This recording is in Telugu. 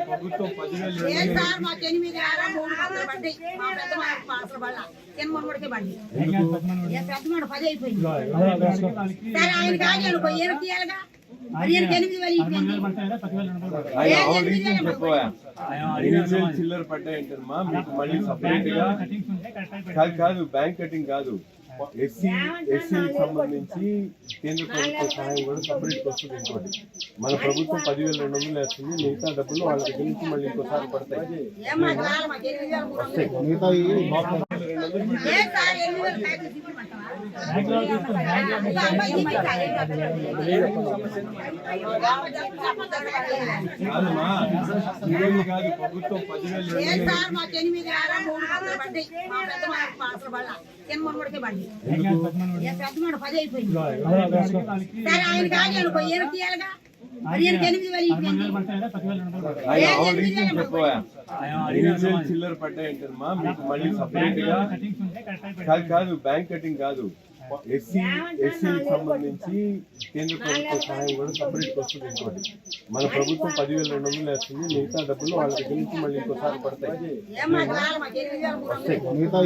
ప్రభుత్వం 10,000 చిల్లర పడ్డాయంటమ్మా. మీకు మళ్ళీ సపరేట్ గా కాదు, బ్యాంక్ కటింగ్ కాదు, ఎస్సీకి సంబంధించి కేంద్ర ప్రభుత్వ సహాయం కూడా సపరేట్ వస్తుంది. ఇంకోటి మన ప్రభుత్వం 10,200 వేస్తుంది. మిగతా డబ్బులు వాళ్ళ దగ్గర నుంచి మళ్ళీ ఇంకోసారి పడతాయి. మిగతా కాదమ్మా, ఇదేమి కాదు, ప్రభుత్వం 10,000 చిల్లర పడ్డాయంటమ్మా. మీకు మళ్ళీ సపరేట్ గా కాదు, బ్యాంక్ కటింగ్ కాదు, ఎస్సీకి సంబంధించి కేంద్ర ప్రభుత్వ సహాయం కూడా సపరేట్ వస్తుంది. ఇంకోటి మన ప్రభుత్వం 10,200 వేస్తుంది. మిగతా డబ్బులు వాళ్ళ దగ్గర నుంచి మళ్ళీ ఇంకోసారి పడతాయి. మిగతా